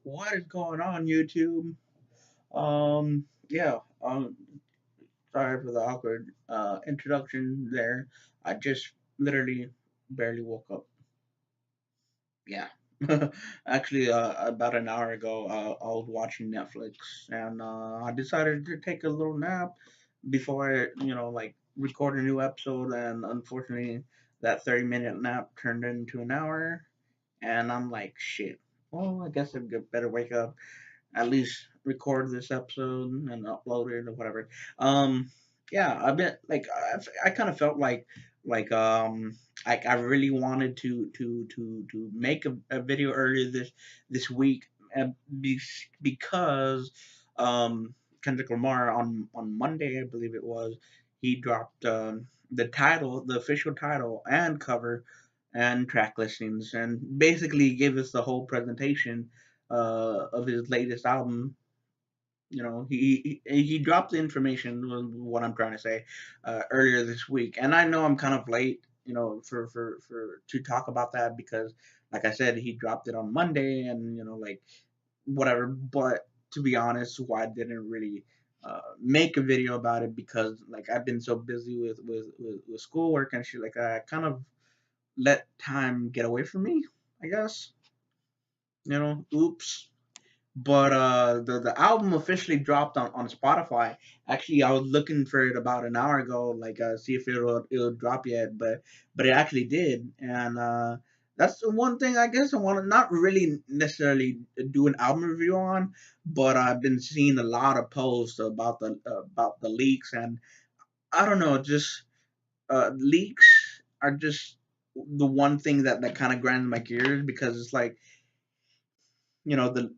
What is going on, YouTube? Yeah, sorry for the awkward introduction there. I just literally barely woke up. Yeah. Actually, about an hour ago, I was watching Netflix and I decided to take a little nap before I record a new episode. And unfortunately, that 30-minute nap turned into an hour. And I'm like, shit. Well, I guess better wake up, at least record this episode and upload it or whatever. Um, yeah, I've been like I kind of felt like I really wanted to make a video earlier this week, because Kendrick Lamar on Monday, I believe it was, he dropped the title, the official title and cover and track listings, and basically gave us the whole presentation of his latest album. He dropped the information, was what I'm trying to say, earlier this week, and I know I'm kind of late, for to talk about that because, like I said, he dropped it on Monday, and like whatever. But to be honest, why I didn't really make a video about it, because like I've been so busy with schoolwork and shit, like I kind of let time get away from me, I guess. Oops. But the album officially dropped on Spotify. Actually, I was looking for it about an hour ago, like see if it'll drop yet, but it actually did, and that's the one thing I guess I want to not really necessarily do an album review on, but I've been seeing a lot of posts about the leaks, and I don't know, just leaks are just the one thing that kind of grinds my gears, because it's like, the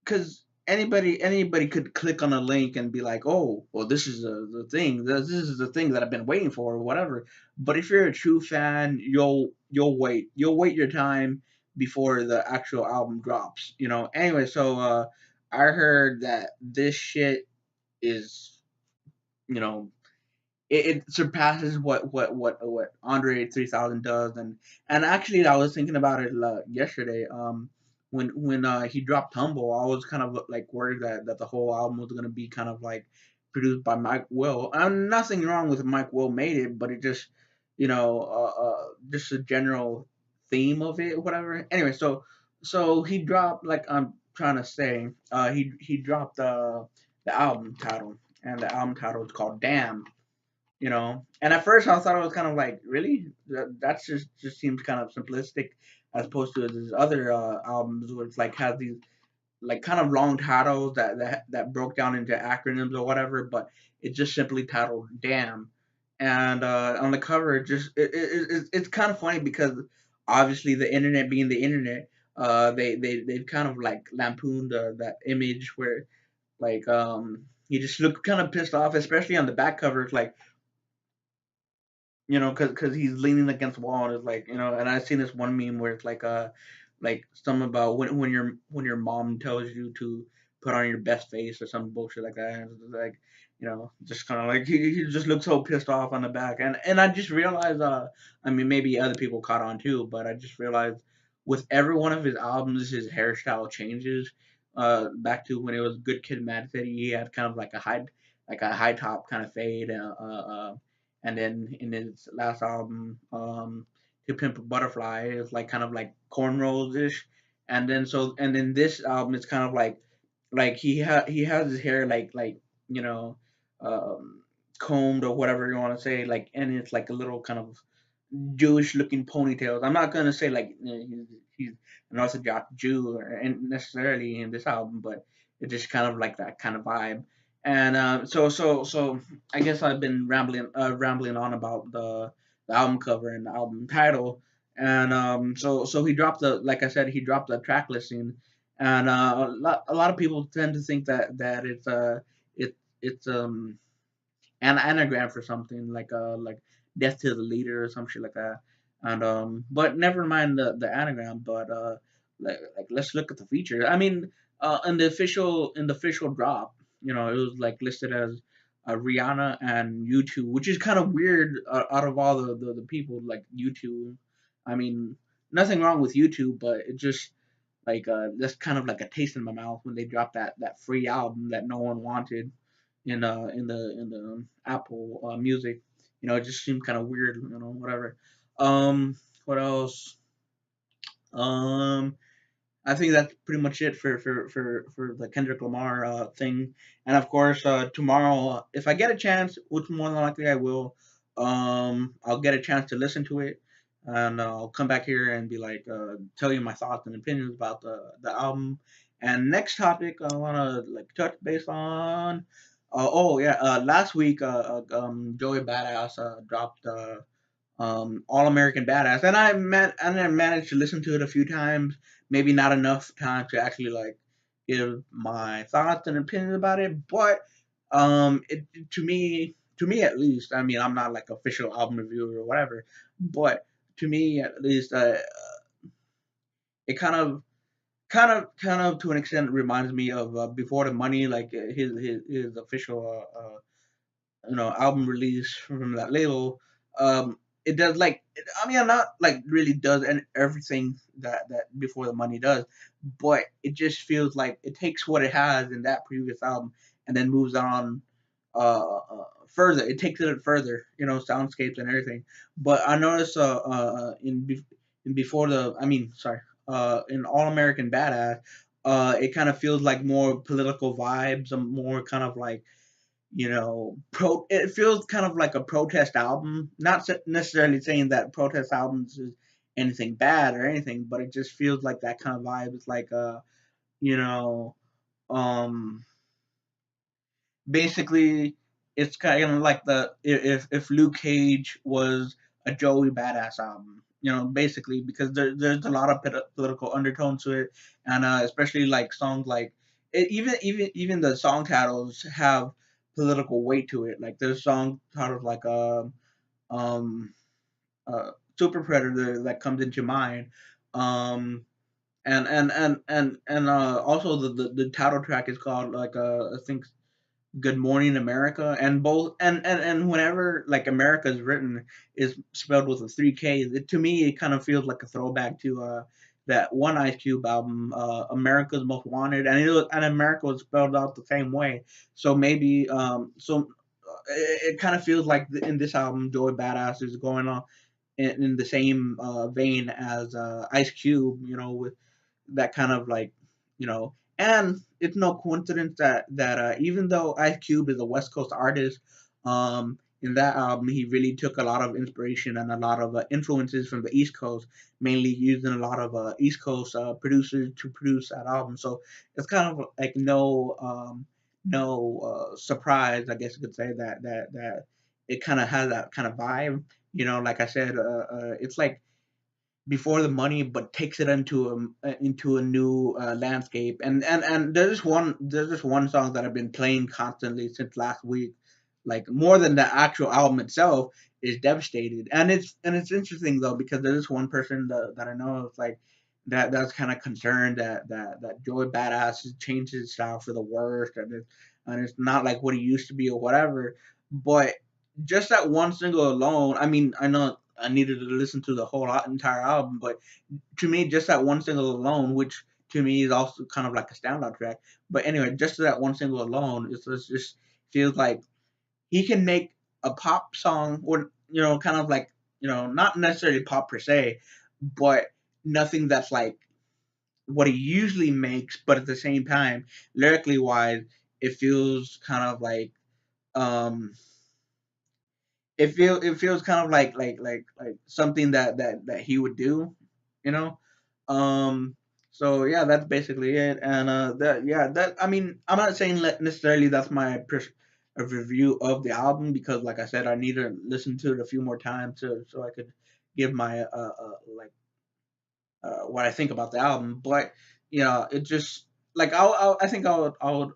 because anybody could click on a link and be like, oh, well, this is the thing, this is the thing that I've been waiting for, or whatever. But if you're a true fan, you'll wait your time before the actual album drops. Anyway, so I heard that this shit is, you know it surpasses what Andre 3000 does, and actually I was thinking about it yesterday. When he dropped Humble, I was kind of like worried that the whole album was gonna be kind of like produced by Mike Will. And nothing wrong with Mike Will made it, but it just, just a general theme of it, whatever. Anyway, so he dropped, like I'm trying to say, he dropped the album title, and the album title is called Damn. And at first I thought it was kind of like, really, that's just seems kind of simplistic, as opposed to his other albums, which like has these like kind of long titles that broke down into acronyms or whatever, but it's just simply titled Damn. And on the cover, it's kind of funny because obviously the internet being the internet, they've kind of like lampooned that image where, like, he just looked kind of pissed off, especially on the back cover. It's like, because he's leaning against the wall, and it's like, and I've seen this one meme where it's like something about when your mom tells you to put on your best face or some bullshit like that, and it's like, just kind of like he just looks so pissed off on the back, and I just realized, I mean, maybe other people caught on too, but I just realized with every one of his albums, his hairstyle changes. Back to when it was Good Kid, Mad City, he had kind of like a high top kind of fade, and then in his last album, To Pimp a Butterfly, is like kind of like cornrows ish, and then this album is kind of like he has his hair like, you know um, combed, or whatever you want to say, like, and it's like a little kind of Jewish looking ponytails. I'm not gonna say like, he's an Orthodox Jew or necessarily in this album, but it's just kind of like that kind of vibe. And so I guess I've been rambling on about the album cover and the album title. And so he dropped the like I said, he dropped the track listing, and a lot of people tend to think that it's an anagram for something like death to the leader or some shit like that. And but never mind the anagram, but like let's look at the features. I mean, in the official drop, it was like listed as Rihanna and YouTube, which is kind of weird, out of all the people, like YouTube. I mean, nothing wrong with YouTube, but it just, just kind of like a taste in my mouth when they dropped that free album that no one wanted in the Apple Music. It just seemed kind of weird, whatever. What else? Um, I think that's pretty much it for the Kendrick Lamar thing. And of course, tomorrow, if I get a chance, which more than likely I will, I'll get a chance to listen to it, and I'll come back here and be like, tell you my thoughts and opinions about the album. And next topic, I wanna like touch base on. Oh yeah, last week, Joey Badass dropped All American Badass, and I managed to listen to it a few times, maybe not enough time to actually like give my thoughts and opinions about it, but it to me at least, I mean, I'm not like official album reviewer or whatever, but to me at least, it kind of to an extent reminds me of Before the Money, like his official album release from that label. It does like I mean, I'm not like really does and everything that Before the Money does, but it just feels like it takes what it has in that previous album and then moves on further. It takes it further, soundscapes and everything. But I noticed in Before the I mean sorry in All American Badass, it kind of feels like more political vibes, more kind of like it feels kind of like a protest album, not necessarily saying that protest albums is anything bad or anything, but it just feels like that kind of vibe. It's like you know um basically it's kind of like the if Luke Cage was a Joey Badass album, basically, because there's a lot of political undertones to it, and especially like songs like even the song titles have political weight to it. Like there's song titles like um uh Super Predator that comes into mind, um and also the title track is called like I think Good Morning America, and both and whenever like America is written is spelled with a three K's, to me it kind of feels like a throwback to that one Ice Cube album, America's Most Wanted, and America was spelled out the same way. So maybe it kind of feels like in this album Joey Badass is going on in the same vein as Ice Cube, with that kind of like, and it's no coincidence that even though Ice Cube is a West Coast artist, in that album he really took a lot of inspiration and a lot of influences from the East Coast, mainly using a lot of East Coast producers to produce that album. So it's kind of like no surprise, I guess you could say that it kind of has that kind of vibe. Like I said, it's like Before the Money, but takes it into a new landscape. And there's this one song that I've been playing constantly since last week, like more than the actual album itself, is Devastated. And it's interesting though, because there's this one person that I know is like that's kind of concerned that Joey Badass has changed his style for the worst, and it's not like what he used to be or whatever. But just that one single alone, I mean, I know I needed to listen to the whole entire album, but to me, just that one single alone, which to me is also kind of like a standout track. But anyway, just that one single alone, it just feels like he can make a pop song, or kind of like not necessarily pop per se, but nothing that's like what he usually makes. But at the same time, lyrically wise, it feels kind of like um it feels kind of like something that he would do, you know. Um, so yeah, that's basically it. And that yeah, that I mean, I'm not saying necessarily that's my a review of the album, because, like I said, I need to listen to it a few more times so I could give my like what I think about the album. But it just like I think I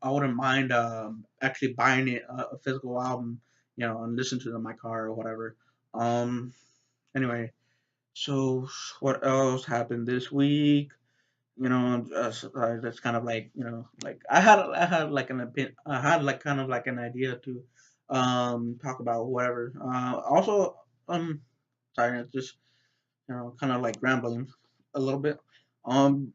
wouldn't mind actually buying it a physical album, and listen to it in my car or whatever. Um. Anyway, so what else happened this week? That's kind of like like I had like an opinion. I had like kind of like an idea to talk about whatever. Also, sorry, it's just kind of like rambling a little bit. Um,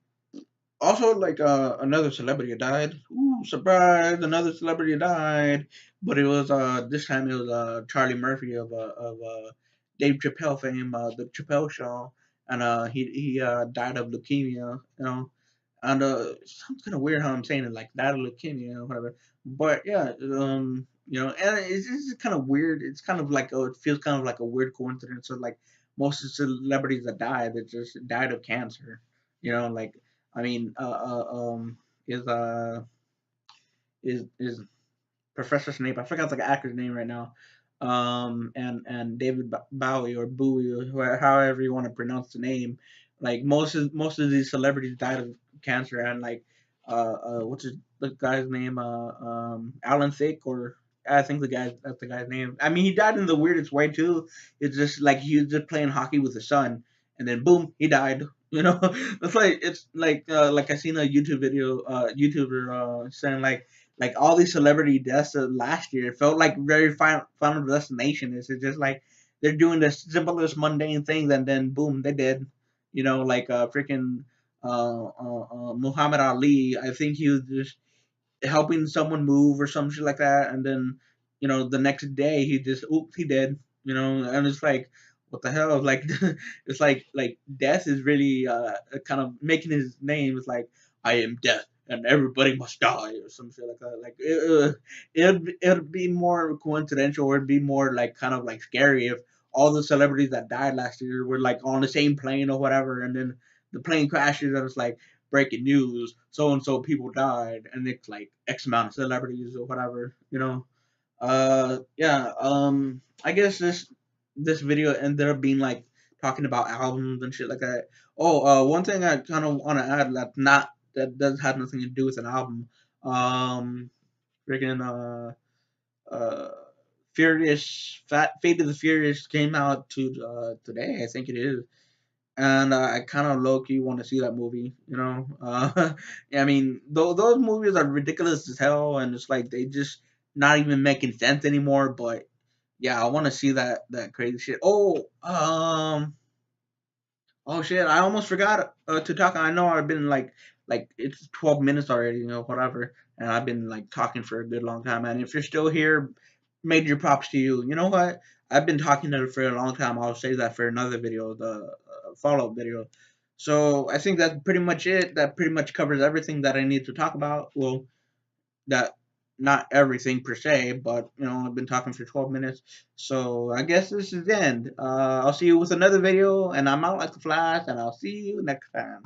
Also, like another celebrity died. Ooh, surprise! Another celebrity died, but it was this time it was Charlie Murphy of Dave Chappelle fame, the Chappelle Show, and he died of leukemia. You know, and sounds kind of weird how I'm saying it, like died of leukemia or whatever. But yeah, and it's just kind of weird. It's kind of like it feels kind of like a weird coincidence. So like most of the celebrities that died, they just died of cancer. Like I mean, is is Professor Snape? I forgot the actor's name right now. And David Bowie or Bowie or however you want to pronounce the name. Like most of these celebrities died of cancer, and like what's the guy's name? Alan Thicke, or I think that's the guy's name. I mean, he died in the weirdest way too. It's just like he was just playing hockey with his son, and then boom, he died. It's like I seen a YouTuber saying like all these celebrity deaths of last year. It felt like very Final Destination. It's just like they're doing the simplest mundane things, and then boom, they did. Like freaking Muhammad Ali. I think he was just helping someone move or some shit like that, and then the next day he just oops, he dead. And it's like what the hell? Like it's like death is really kind of making his name. It's like I am death and everybody must die or some shit like that. Like it'd be more coincidental, or it'd be more like kind of like scary if all the celebrities that died last year were like on the same plane or whatever, and then the plane crashes and it's like breaking news, so and so people died, and it's like X amount of celebrities or whatever. Yeah. I guess this video ended up being like talking about albums and shit like that. Oh, one thing I kind of want to add that does have nothing to do with an album. Um, Freaking uh, Fate of the Furious came out today. I think it is, and I kind of low key want to see that movie. I mean, those movies are ridiculous as hell, and it's like they just not even making sense anymore. But yeah, I want to see that crazy shit. Oh shit! I almost forgot to talk. I know I've been like it's 12 minutes already, whatever, and I've been like talking for a good long time. And if you're still here, major props to you. You know what? I've been talking to her for a long time. I'll save that for another video, the follow up video. So I think that's pretty much it. That pretty much covers everything that I need to talk about. Well, that not everything per se, but I've been talking for 12 minutes, so I guess this is the end. I'll see you with another video, and I'm out like a flash, and I'll see you next time.